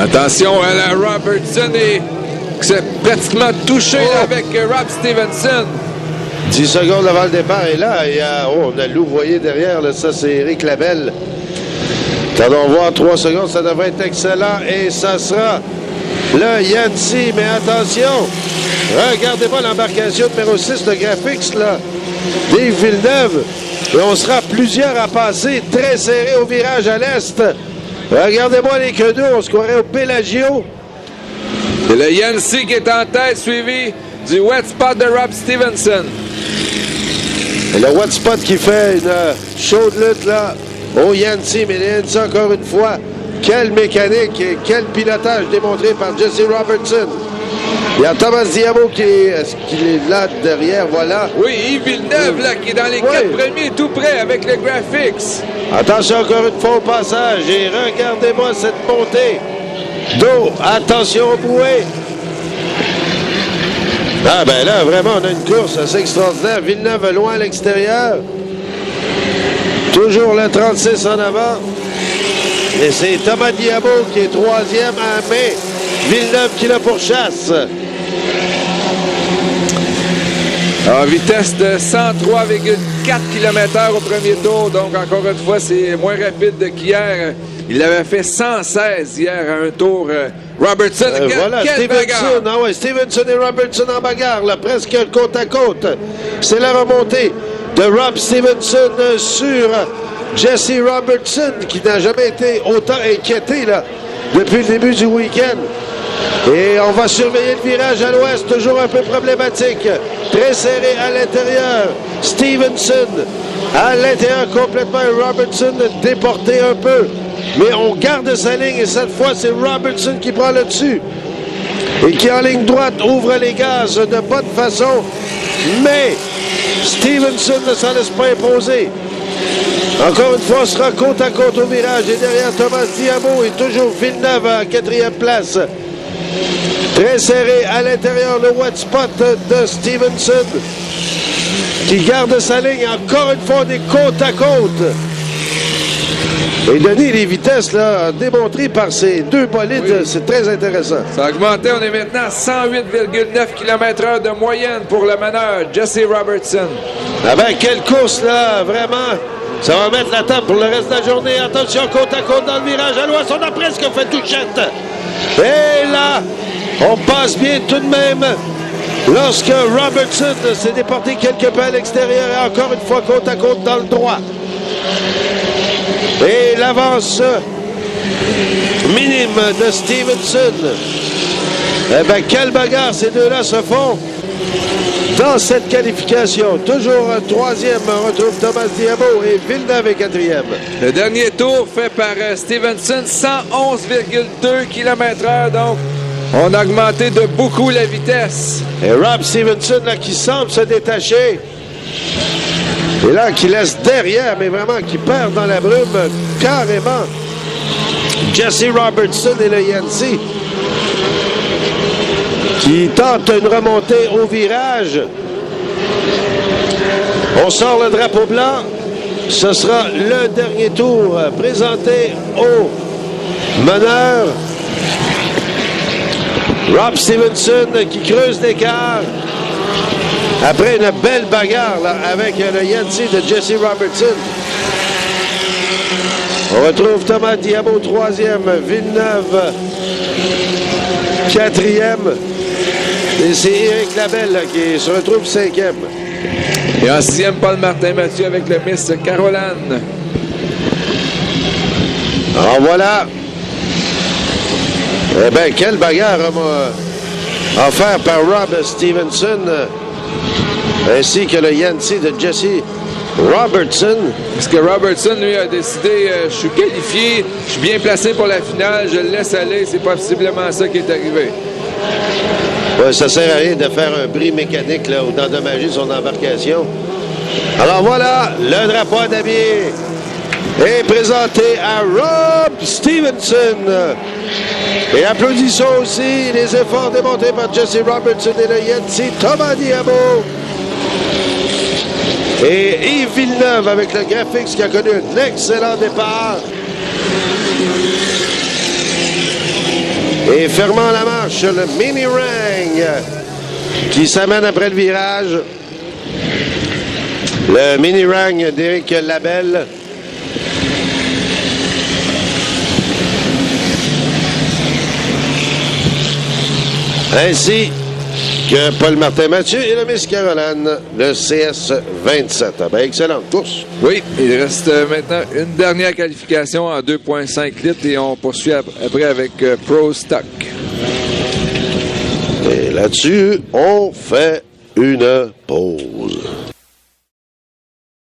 Attention à la Robertson et c'est pratiquement touché avec Rob Stevenson. 10 secondes avant le départ. Et là, on a louvoyé derrière. Là, ça, c'est Éric Labelle. Allons voir 3 secondes. Ça devrait être excellent. Et ça sera le Yancy. Mais attention, regardez-moi l'embarcation numéro 6 de Graphics, là. Dave Villeneuve. Et on sera plusieurs à passer. Très serré au virage à l'est. Regardez-moi les queues on se croirait au Bellagio. C'est le Yancy qui est en tête, suivi du wet spot de Rob Stevenson. Et le wet spot qui fait une chaude lutte là au Yancy. Mais Yancy, encore une fois, quelle mécanique et quel pilotage démontré par Jesse Robertson. Il y a Thomas Diabo qui est là derrière, voilà. Oui, Yves Villeneuve, là, qui est dans les 4 premiers, tout près, avec le Graphics. Attention encore une fois au passage. Et regardez-moi cette montée d'eau. Attention au bouée. Ah ben là, vraiment, on a une course assez extraordinaire. Villeneuve loin à l'extérieur. Toujours le 36 en avant. Et c'est Thomas Diabo qui est 3e à mai. Villeneuve qui la pourchasse. En vitesse de 103,4 km/h au premier tour. Donc, encore une fois, c'est moins rapide qu'hier. Il avait fait 116 hier à un tour. Robertson, voilà, Stevenson. Ah ouais, Stevenson et Robertson en bagarre, là, presque côte à côte. C'est la remontée de Rob Stevenson sur Jesse Robertson, qui n'a jamais été autant inquiété là, depuis le début du week-end. Et on va surveiller le virage à l'ouest, toujours un peu problématique. Très serré à l'intérieur. Stevenson à l'intérieur complètement. Robertson déporté un peu. Mais on garde sa ligne et cette fois, c'est Robertson qui prend le dessus. Et qui, en ligne droite, ouvre les gaz de bonne façon. Mais Stevenson ne s'en laisse pas imposer. Encore une fois, on sera côte à côte au virage. Et derrière Thomas Diabo et toujours Villeneuve à 4e place. Très serré à l'intérieur, le wet spot de Stevenson qui garde sa ligne. Encore une fois, on est côte à côte. Et Denis, les vitesses là, démontrées par ces deux bolides, oui, c'est très intéressant. Ça a augmenté. On est maintenant à 108,9 km/h de moyenne pour le meneur, Jesse Robertson. Ah ben, quelle course là, vraiment. Ça va mettre la table pour le reste de la journée. Attention, côte à côte dans le virage à l'ouest. On a presque fait touchette. Et là, on passe bien tout de même. Lorsque Robertson s'est déporté quelque peu à l'extérieur et encore une fois côte à côte dans le droit. Et l'avance minime de Stevenson. Eh bien, quelle bagarre ces deux-là se font dans cette qualification. Toujours troisième, on retrouve Thomas Diabo et Villeneuve est 4e. Le dernier tour fait par Stevenson, 111,2 km/h. Donc, on a augmenté de beaucoup la vitesse. Et Rob Stevenson, là, qui semble se détacher. Et là, qui laisse derrière, mais vraiment qui perd dans la brume carrément. Jesse Robertson et le Yancy qui tente une remontée au virage. On sort le drapeau blanc. Ce sera le dernier tour présenté au meneur. Rob Stevenson qui creuse l'écart. Après une belle bagarre là, avec le Yancy de Jesse Robertson. On retrouve Thomas Diabo 3e, Villeneuve 4e. Et c'est Éric Labelle là, qui se retrouve 5e. Et en 6e, Paul Martin Mathieu avec le Miss Caroline. Alors voilà. Eh bien, quelle bagarre offert par Rob Stevenson ainsi que le Yancy de Jesse Robertson. Parce que Robertson, lui, a décidé, je suis qualifié, je suis bien placé pour la finale, je le laisse aller. C'est possiblement ça qui est arrivé. Ouais, ça sert à rien de faire un bris mécanique là, ou d'endommager son embarcation. Alors voilà, le drapeau à damier est présenté à Rob Stevenson. Et applaudissons aussi les efforts démontrés par Jesse Robertson et le Yancy Thomas Diabo. Et Yves Villeneuve avec le Graphics qui a connu un excellent départ. Et fermant la marche, le Mini Rang qui s'amène après le virage. Le Mini Rang d'Éric Labelle. Ainsi que Paul Martin-Mathieu et le Miss Caroline, le CS27. Ah ben, excellente course. Oui, il reste maintenant une dernière qualification en 2,5 litres et on poursuit après avec Pro Stock. Et là-dessus, on fait une pause.